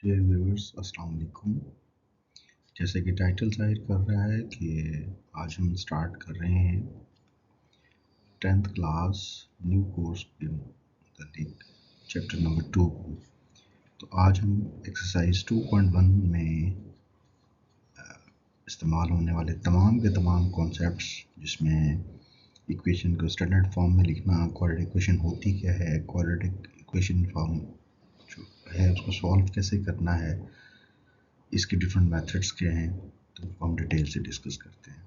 Dear viewers अस्सलाम वालेकुम। जैसे कि टाइटल जाहिर कर रहा है कि आज हम स्टार्ट कर रहे हैं 10th क्लास न्यू कोर्स के मतलब चैप्टर नंबर 2 को। तो आज हम एक्सरसाइज 2.1 में इस्तेमाल होने वाले तमाम के तमाम कॉन्सेप्ट्स, जिसमें इक्वेशन को स्टैंडर्ड फॉर्म में लिखना, क्वाड्रेटिक इक्वेशन होती क्या है, क्वाड्रेटिक इक्वेशन फॉर्म जो है उसको सॉल्व कैसे करना है, इसके डिफरेंट मेथड्स क्या हैं, तो हम डिटेल से डिस्कस करते हैं।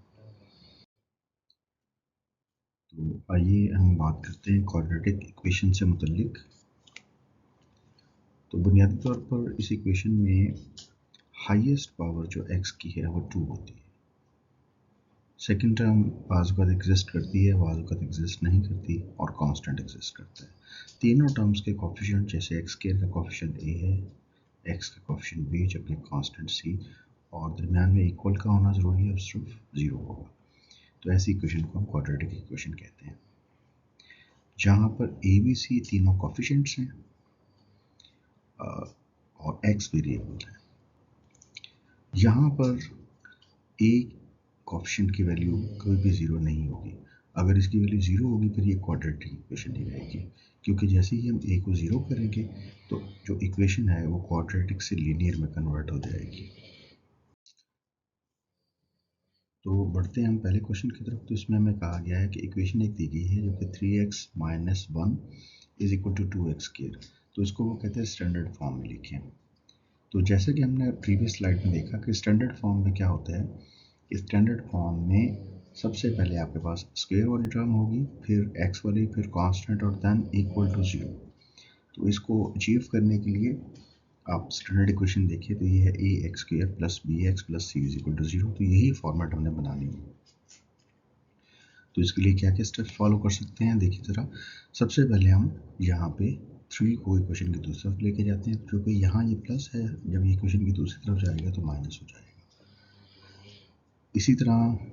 तो आइए हम बात करते हैं क्वाड्रेटिक इक्वेशन से मुतल्लिक। तो बुनियादी तौर पर इस इक्वेशन में हाईएस्ट पावर जो x की है वो 2 होती है। सेकंड टर्म बाज़ एग्जिस्ट करती है, बाज़ एग्जिस्ट नहीं करती, और कांस्टेंट एग्जिस्ट करता है। तीनों टर्म्स के कोफिशिएंट, जैसे x स्क्वायर का कोफिशिएंट a है, x का कोफिशिएंट b, जबकि कांस्टेंट c, और दरमियान में इक्वल का होना ज़रूरी है, सिर्फ 0 होगा। तो ऐसी इक्वेशन को हम क्वाड्रेटिक इक्वेशन कहते हैं, जहाँ पर a b c तीनों कोफिशिएंट्स हैं और x वेरिएबल है। यहाँ पर a कोफिशिएंट की वैल्यू कभी भी 0 नहीं होगी। अगर इसकी वैल्यू 0 होगी फिर ये क्वाड्रेटिक इक्वेशन नहीं रहेगी, क्योंकि जैसे ही हम a को 0 करेंगे तो जो इक्वेशन है वो क्वाड्रेटिक से लीनियर में कन्वर्ट हो जाएगी। तो बढ़ते हैं हम पहले क्वेश्चन की तरफ। तो इसमें हमें कहा गया है कि इक्वेशन एक दी गई है जो कि 3x - 1 is equal to 2x square. तो इसको वो कहते हैं स्टैंडर्ड फॉर्म में लिखें। तो जैसे कि हमने प्रीवियस स्लाइड में देखा कि स्टैंडर्ड फॉर्म में क्या होता है, स्टैंडर्ड फॉर्म में सबसे पहले आपके पास स्क्वायर वाली टर्म होगी, फिर x वाली, फिर कांस्टेंट, और देन इक्वल टू 0। तो इसको अचीव करने के लिए आप स्टैंडर्ड इक्वेशन देखिए तो ये है a x square plus b x plus c is equal to 0। तो यही फॉर्मेट हमने बनानी है। तो इसके लिए क्या क्या स्टेप्स फॉलो कर सकते हैं, देखिए ज़रा। सबसे पहले हम यहाँ पे 3 को इक्वेशन की दूसरी तरफ लेके जाते हैं, क्योंकि यहाँ ये प्लस है, जब ये इक्वेशन की दूसरी तरफ जाएगा तो माइनस हो जाएगा। इसी तरह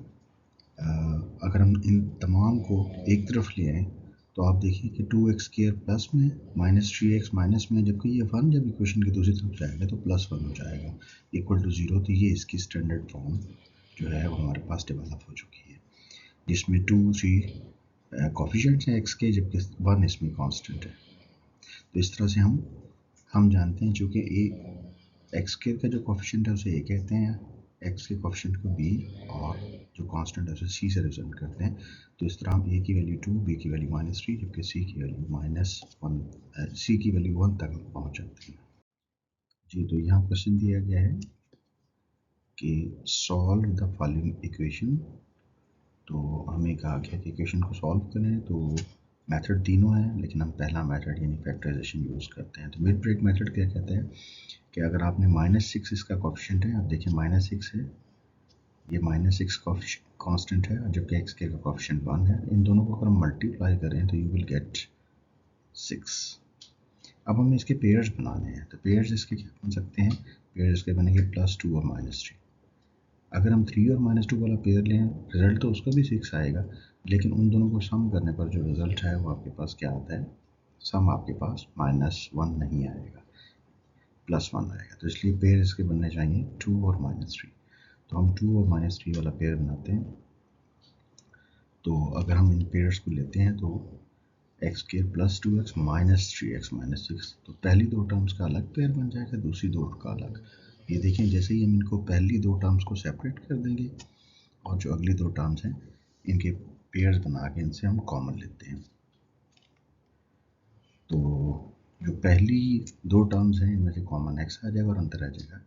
अगर हम इन तमाम को एक तरफ ले आएँ तो आप देखिए कि 2x स्क्वायर प्लस में, माइनस 3x माइनस में, जबकि ये 1 जब इक्वेशन की दूसरी तरफ जाएगा तो प्लस 1 हो जाएगा, इक्वल टू 0। तो ये इसकी स्टैंडर्ड फॉर्म जो है वो हमारे पास डेवलप हो चुकी है, जिसमें 2 3 कोफिशिएंट्स हैं x के, जबकि 1 इसमें कांस्टेंट है। तो इस तरह से हम जानते हैं, चूँकि एक्स स्क्वायर का जो कोफिशिएंट है उसे a कहते हैं, x के कोफिशिएंट को b, और जो कांस्टेंट है उसे c से रिप्रेजेंट करते हैं। तो इस तरह हम a की वैल्यू 2, b की वैल्यू -3, जबकि c की वैल्यू -1, c की वैल्यू 1 तक पहुँच जाती है। जी, तो यहाँ क्वेश्चन दिया गया है कि सॉल्व द फॉलोइंग इक्वेशन। तो हमें कहा गया कि इक्वेशन को सॉल्व करें, तो मेथड तीनों हैं, लेकिन हम पहला मेथड यानी फैक्टराइजेशन यूज़ करते हैं। तो मिड ब्रेक मेथड क्या कहते हैं कि अगर आपने -6 इसका कोफिशिएंट है, आप देखिए -6 है, ये -6 कांस्टेंट है, और जबकि x का कोफिशिएंट 1 है। इन दोनों को अगर हम मल्टीप्लाई करें तो यू विल गेट 6। अब हमें इसके पेयर्स बनाने हैं, तो पेयर्स इसके क्या बन सकते हैं, पेयर्स इसके बनेंगे +2 और -3। अगर हम 3 और -2 वाला पेयर लें, रिजल्ट तो उसका भी 6 आएगा, लेकिन उन दोनों को सम करने पर जो रिजल्ट है वो आपके पास क्या आता है, सम आपके पास -1 नहीं आएगा, +1 आएगा। तो इसलिए पेयर इसके बनने चाहिए 2 और -3। तो हम 2 और -3 वाला पेयर बनाते हैं। तो अगर हम इन पेयर्स को लेते हैं तो x square plus 2x minus 3x minus 6, तो पहली दो टर्म्स का अलग पेयर बन जाएगा, दूसरी दो का अलग। ये देखें, जैसे ही हम इनको पहली दो टर्म्स को सेपरेट कर देंगे और जो अगली दो टर्म्स हैं इनके पेयर्स बना के इनसे हम कॉमन लेते हैं। तो जो पहली दो टर्म्स हैं इनमें से कॉमन x आ जाएगा और अंतर आ जाएगा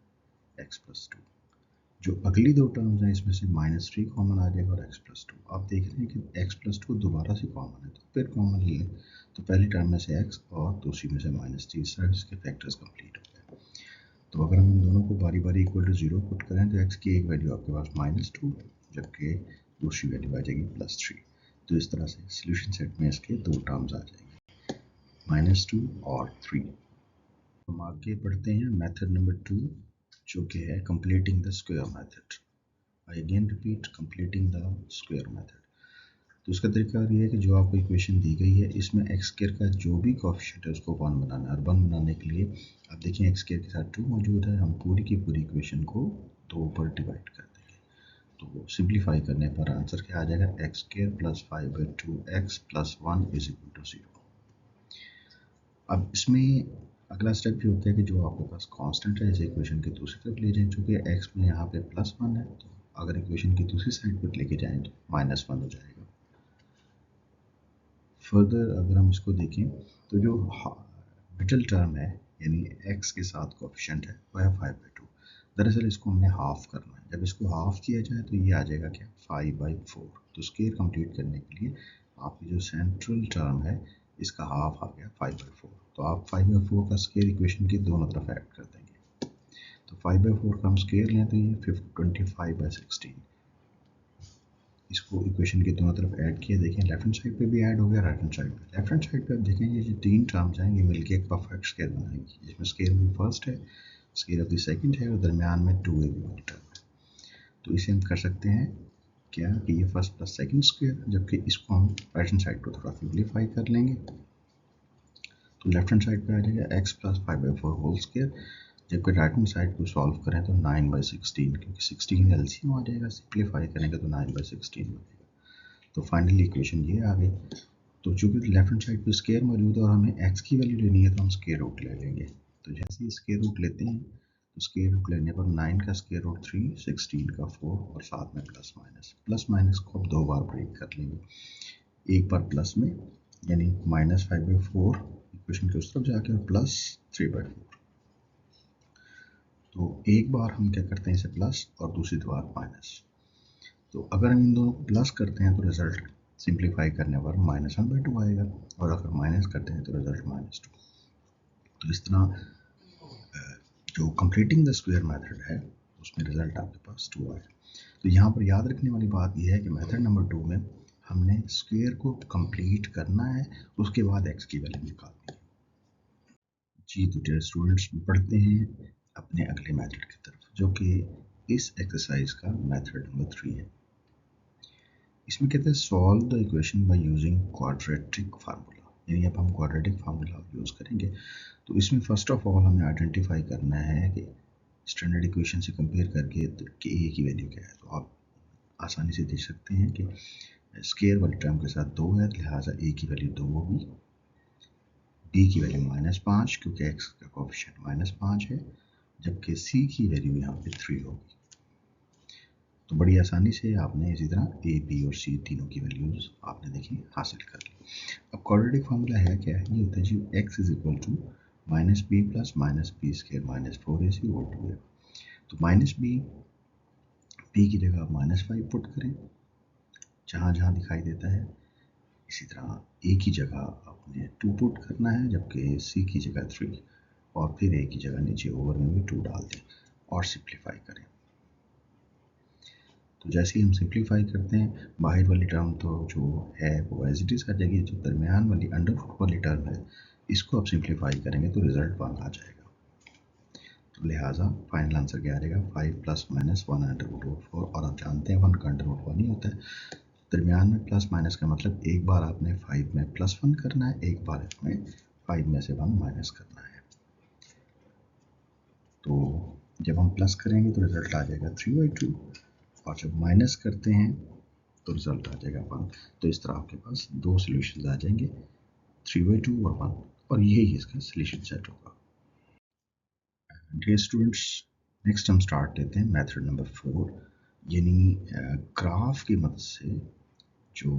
x+2। जो अगली दो टर्म्स हैं इसमें से -3 कॉमन आ जाएगा और x+2। आप देख रहे हैं कि x+2 दोबारा से कॉमन है, तो फिर कॉमन ले लें, तो पहली टर्म में से x और दूसरी में से -3, इस तरह इसके फैक्टर्स कंप्लीट हो गए। तो अगर हम इन दोनों को बारी बारी इक्वल टू 0 पुट करें तो x की एक वैल्यू आपके पास -2, जबकि दूसरी वैल्यू आ जाएगी +3। तो इस तरह से सोल्यूशन सेट में इसके दो टर्म्स आ जाएंगे, -2 और 3। हम आगे बढ़ते हैं मेथड नंबर 2, जो कि है completing the square method. I again repeat, completing the square method. तो इसका तरीका ये है कि जो आपको इक्वेशन दी गई है इसमें एक्स स्क्वायर का जो भी कोएफिशिएंट है उसको 1 बनाना है, और 1 बनाने के लिए आप देखिए एक्स स्क्वायर के साथ 2 मौजूद है, हम पूरी की पूरी इक्वेशन को 2 पर डिवाइड कर देंगे। तो सिंप्लीफाई करने पर आंसर क्या आ जाएगा, X square plus 5/2 X plus 1 is equal to 0। अब इसमें अगला स्टेप ये होता है कि जो आपके पास कांस्टेंट है इसे इक्वेशन की दूसरी तरफ ले जाएं, चूँकि एक्स में यहाँ पे +1 है तो अगर इक्वेशन की दूसरी साइड पर लेके जाएं तो -1 हो जाएगा। फर्दर अगर हम इसको देखें तो जो मिडिल टर्म है यानी x के साथ कोएफिशिएंट है वो है 5/2। दरअसल इसको हमने हाफ करना है, जब इसको हाफ किया जाए तो ये आ जाएगा क्या, 5/4। तो स्क्वायर कंप्लीट करने के लिए आपकी जो सेंट्रल टर्म है इसका हाफ आ गया 5/4। तो आप 5/4 का स्क्वायर इक्वेशन की दोनों तरफ ऐड कर देंगे। तो 5/4 का हम स्क्वायर लें तो ये 25/16। इसको इक्वेशन की दोनों तरफ ऐड किया, देखें लेफ्ट हैंड साइड पे भी ऐड हो गया, राइट हैंड साइड पे। लेफ्ट हैंड साइड पे आप देखें ये जो तीन टर्म्स हैं ये मिलके एक परफेक्ट स्क्वायर बनाएंगी, जिसमें स्क्वायर ऑफ द फर्स्ट है, स्क्वायर ऑफ द सेकंड है और दरमियान में 2a भी वाली टर्म है। तो इसे हम कर सकते हैं क्या कि ये फर्स्ट प्लस सेकंड स्क्वायर, जबकि इसको हम राइट हैंड साइड को थोड़ा सिंप्लीफाई कर लेंगे। तो लेफ्ट हैंड साइड पे आ जाएगा x प्लस 5/4 होल स्क्वायर, जबकि राइट हैंड साइड को सॉल्व करें तो 9/16, क्योंकि 16 एलसीएम आ जाएगा, सिंप्लीफाई करेंगे तो 9/16 बनेगा। तो फाइनली इक्वेशन ये आ गई। तो चूंकि लेफ्ट हैंड साइड पे स्क्वायर मौजूद है और हमें x की वैल्यू लेनी है तो हम स्क्वायर रूट ले लेंगे। तो जैसे ही स्क्वायर रूट लेते हैं तो स्क्वायर रूट लेने पर 9 का स्क्वायर रूट 3, 16 का 4 और साथ में प्लस माइनस को अब 2 बार ब्रेक कर लेंगे, एक बार प्लस में यानी -5/4 इक्वेशन के उस तरफ जाके और प्लस 3/4। तो एक बार हम क्या करते हैं इसे प्लस और दूसरी बार माइनस। तो अगर हम इन दोनों को प्लस करते हैं तो रिजल्ट सिंप्लीफाई करने पर -1/2 आएगा, और अगर माइनस करते हैं तो रिजल्ट -2। तो इस तरह जो कंप्लीटिंग द स्क्वायर मेथड है उसमें रिजल्ट आपके पास 2 आया। तो यहाँ पर याद रखने वाली बात यह है कि मेथड नंबर 2 में हमने स्क्वायर को कंप्लीट करना है, उसके बाद x की वैल्यू निकालनी है। जी तो डियर स्टूडेंट्स, बढ़ते हैं अपने अगले मेथड की तरफ, जो कि इस एक्सरसाइज का मेथड नंबर 3 है। इसमें कहते हैं solve the equation by using quadratic formula, यानी अब हम क्वाड्रेटिक फार्मूला यूज करेंगे। तो इसमें फर्स्ट ऑफ ऑल हमें आइडेंटिफाई करना है कि स्टैंडर्ड इक्वेशन से कंपेयर करके कि ए की वैल्यू क्या है। तो आप आसानी से देख सकते हैं कि स्क्वायर वाली टर्म के साथ 2 है, लिहाजा ए की वैल्यू 2 होगी, बी की वैल्यू -5 क्योंकि एक्स का कोएफिशिएंट -5 है, जबकि सी की वैल्यू यहाँ पे 3 होगी। तो बड़ी आसानी से आपने इसी तरह ए बी और सी तीनों की वैल्यूज आपने देखी हासिल कर ली। अब क्वाड्रेटिक फार्मूला है क्या है, ये होता है जी x is equal to -b plus -b square -4ac whole to है। तो b की जगह आप -5 पुट करें जहाँ जहाँ दिखाई देता है, इसी तरह a की जगह आपने 2 पुट करना है, जबकि c की जगह 3, और फिर a की जगह नीचे ओवर में भी 2 डाल दें और सिंप्लीफाई करें। तो जैसे ही हम सिंप्लीफाई करते हैं बाहर वाली टर्म तो जो है वो एज इट इज़ आ जाएगी, जो दरमियान वाली अंडर रूट वाली टर्म है इसको आप सिंप्लीफाई करेंगे तो रिजल्ट 1 आ जाएगा। तो लिहाजा फाइनल आंसर क्या आ जाएगा, 5 + -1/√4। और आप जानते हैं 1 का अंडर रूट 1 ही होता है। दरमियान में प्लस माइनस का मतलब एक बार आपने 5 में +1 करना है, एक बार इसमें 5 में से 1 माइनस करना है। तो जब हम प्लस करेंगे तो रिजल्ट आ जाएगा 3/2, और जब माइनस करते हैं तो रिजल्ट आ जाएगा 1। तो इस तरह आपके पास दो सॉल्यूशंस आ जाएंगे, 3/2 और 1, और यही इसका सॉल्यूशन सेट होगा। डियर स्टूडेंट्स, नेक्स्ट हम स्टार्ट लेते हैं मेथड नंबर 4, यानी ग्राफ की मदद से जो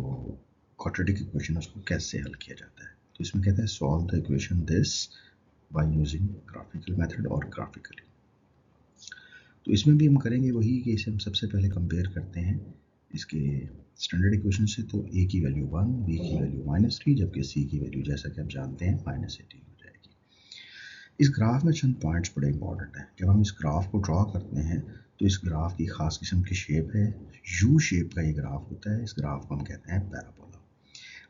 क्वाड्रेटिक इक्वेशन है उसको कैसे हल किया जाता है। तो इसमें कहता है solve the equation this by using graphical method और ग्राफिकली। तो इसमें भी हम करेंगे वही कि इसे हम सबसे पहले कंपेयर करते हैं इसके स्टैंडर्ड इक्वेशन से। तो a की वैल्यू 1, b की वैल्यू -3, जबकि c की वैल्यू जैसा कि आप जानते हैं -18 हो जाएगी। इस ग्राफ में चंद पॉइंट्स बड़े इंपॉर्टेंट हैं। जब हम इस ग्राफ को ड्रॉ करते हैं तो इस ग्राफ की खास किस्म की शेप है, यू शेप का ये ग्राफ होता है। इस ग्राफ को हम कहते हैं पैराबोला।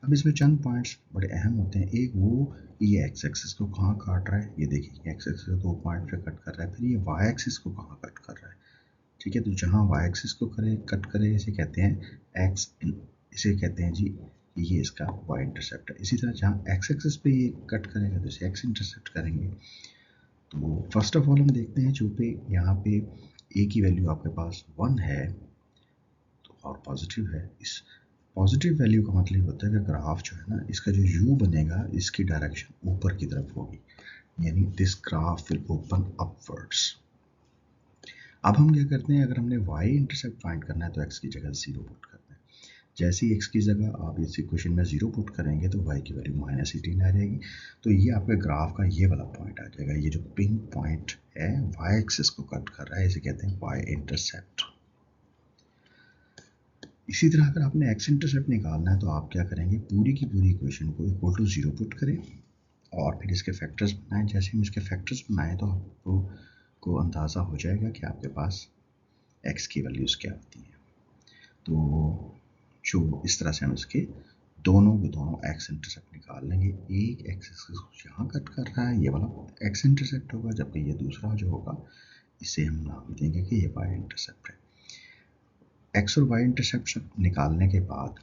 अब इसमें चंद पॉइंट्स बड़े अहम होते हैं। एक वो ये एक्स एक्सिस को कहाँ काट रहा है, ये देखिए एक्स एक्सिस को 2 पॉइंट पे कट कर रहा है। फिर ये वाई एक्सिस को कहाँ कट कर रहा है, ठीक है। तो जहाँ वाई एक्सिस को कट करे इसे कहते हैं एक्स इसे कहते हैं जी, ये इसका y इंटरसेप्ट है। इसी तरह जहाँ x एक्सिस पे ये कट करेगा तो इसे x इंटरसेप्ट करेंगे। तो फर्स्ट ऑफ ऑल हम देखते हैं, जो पे यहाँ पे a की वैल्यू आपके पास 1 है तो और पॉजिटिव है। इस पॉजिटिव वैल्यू का मतलब होता है कि ग्राफ जो है ना, इसका जो u बनेगा इसकी डायरेक्शन ऊपर की तरफ होगी, यानी this graph will open upwards. अब हम क्या करते हैं, अगर हमने y इंटरसेप्ट फाइंड करना है तो x की जगह 0 पुट करते हैं। जैसे ही x की जगह आप इस इक्वेशन में 0 पुट करेंगे तो y की वैल्यू -18 आ जाएगी। तो ये आपके ग्राफ का ये वाला पॉइंट आ जाएगा। ये जो पिंक पॉइंट है y एक्सिस को कट कर रहा है, इसे कहते हैं y इंटरसेप्ट। इसी तरह अगर आपने x इंटरसेप्ट निकालना है तो आप क्या करेंगे, पूरी की पूरी इक्वेशन को इक्वल टू 0 पुट करें और फिर इसके फैक्टर्स बनाएं। जैसे हम इसके फैक्टर्स बनाएं तो आपको अंदाज़ा हो जाएगा कि आपके पास x की वैल्यूज़ क्या होती हैं। तो जो इस तरह से हम इसके दोनों के दोनों x इंटरसेप्ट निकाल लेंगे। एक x एक्सिस यहाँ कट कर रहा है, ये वाला x इंटरसेप्ट होगा, जबकि ये दूसरा जो होगा इसे हम नाम देंगे कि ये y इंटरसेप्ट है। x और y इंटरसेप्ट निकालने के बाद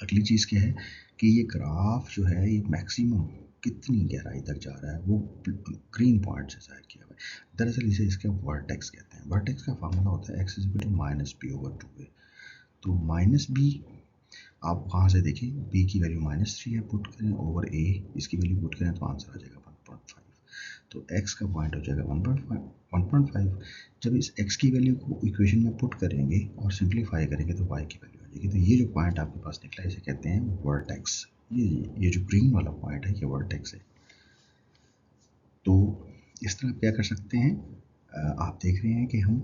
अगली चीज़ क्या है कि ये ग्राफ जो है ये मैक्सिमम कितनी गहराई तक जा रहा है वो ग्रीन पॉइंट से जाहिर किया हुआ है। दरअसल इसे इसका वर्टेक्स कहते हैं। वर्टेक्स का फार्मूला होता है x is equal to -b/2a। तो -b आप वहाँ से देखें, b की वैल्यू -3 है, पुट करें ओवर a, इसकी वैल्यू पुट करें तो आंसर आ जाएगा 1.5। तो x का पॉइंट हो जाएगा 1.5। जब इस x की वैल्यू को इक्वेशन में पुट करेंगे और सिंप्लीफाई करेंगे तो y की वैल्यू आ जाएगी। तो ये जो पॉइंट आपके पास निकला इसे कहते हैं वर्टेक्स। ये जो ग्रीन वाला पॉइंट है ये वर्टेक्स है। तो इस तरह आप क्या कर सकते हैं, आप देख रहे हैं कि हम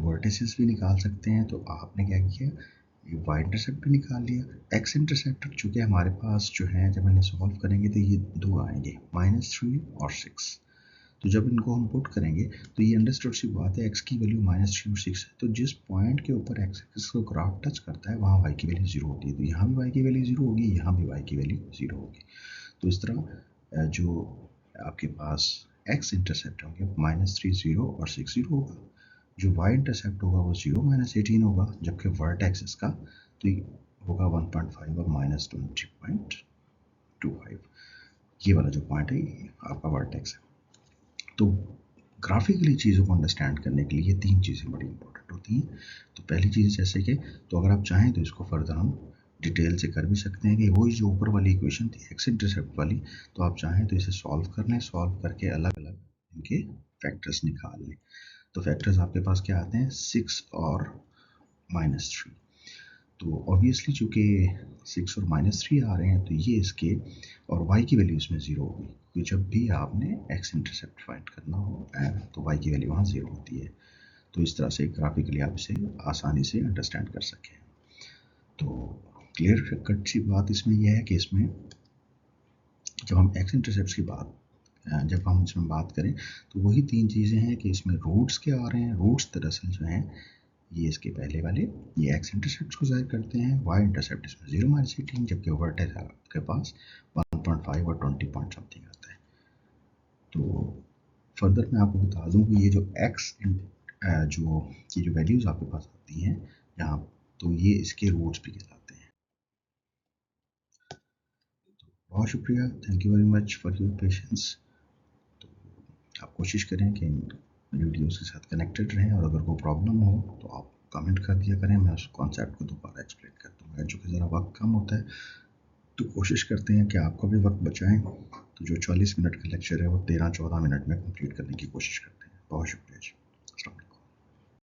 वर्टिसेस भी निकाल सकते हैं। तो आपने क्या किया, ये y इंटरसेप्ट भी निकाल लिया। x इंटरसेप्ट चूँकि हमारे पास जो है, जब इन्हें सॉल्व करेंगे तो ये दो आएंगे, -3 और 6। तो जब इनको हम पुट करेंगे तो ये अंडरस्टूड सी बात है, x की वैल्यू -3 और 6 है। तो जिस पॉइंट के ऊपर x एक्सिस को ग्राफ टच करता है वहाँ y की वैल्यू 0 होती है। तो यहाँ भी y की वैल्यू 0 होगी, यहाँ भी y की वैल्यू 0 होगी। तो इस तरह जो आपके पास x इंटरसेप्ट होंगे -3 0 और 6 0 होगा। जो y इंटरसेप्ट होगा वो 0 -18 होगा, जबकि वर्टेक्स इसका तो होगा 1.5 और -20.25। ये वाला जो पॉइंट है ये आपका वर्टेक्स है। तो ग्राफिकली चीज़ों को अंडरस्टैंड करने के लिए ये तीन चीज़ें बड़ी इंपॉर्टेंट होती हैं। तो पहली चीज़ जैसे कि, तो अगर आप चाहें तो इसको फर्दर हम डिटेल से कर भी सकते हैं कि वही जो ऊपर वाली इक्वेशन थी x इंटरसेप्ट वाली, तो आप चाहें तो इसे सॉल्व कर लें, सॉल्व करके अलग अलग इनके फैक्टर्स निकाल लें। तो फैक्टर्स आपके पास क्या आते हैं, 6 और -3। तो ऑब्वियसली चूँकि 6 और -3 आ रहे हैं तो ये इसके और y की वैल्यू इसमें 0 होगी, क्योंकि जब भी आपने x इंटरसेप्ट फाइंड करना हो तो y की वैल्यू वहाँ 0 होती है। तो इस तरह से ग्राफिकली आप इसे आसानी से अंडरस्टैंड कर सकें। तो क्लियर कट सी बात इसमें यह है कि इसमें जब हम x इंटरसेप्ट की बात जब हम इसमें बात करें तो वही तीन चीज़ें हैं कि इसमें रूट्स क्या आ रहे हैं। रूट्स दरअसल जो हैं ये इसके पहले वाले, ये x इंटरसेप्ट को जाहिर करते हैं, y इंटरसेप्ट इसमें 0 -18, जबकि वर्टेक्स आपके पास 1.5 और 20 पॉइंट समथिंग आता है। तो फर्दर मैं आपको बता दूं कि ये जो x ये जो वैल्यूज़ आपके पास आती हैं यहाँ, तो ये इसके रूट्स भी कहलाते हैं। तो बहुत शुक्रिया, thank you very much for your patience. तो आप कोशिश करें कि वीडियोज़ के साथ कनेक्टेड रहें, और अगर कोई प्रॉब्लम हो तो आप कमेंट कर दिया करें, मैं उस कॉन्सेप्ट को दोबारा एक्सप्लेन कर दूँगा। जो कि ज़रा वक्त कम होता है तो कोशिश करते हैं कि आपका भी वक्त बचाएं। तो जो 40 मिनट का लेक्चर है वो 13-14 मिनट में कंप्लीट करने की कोशिश करते हैं। बहुत शुक्रिया जी।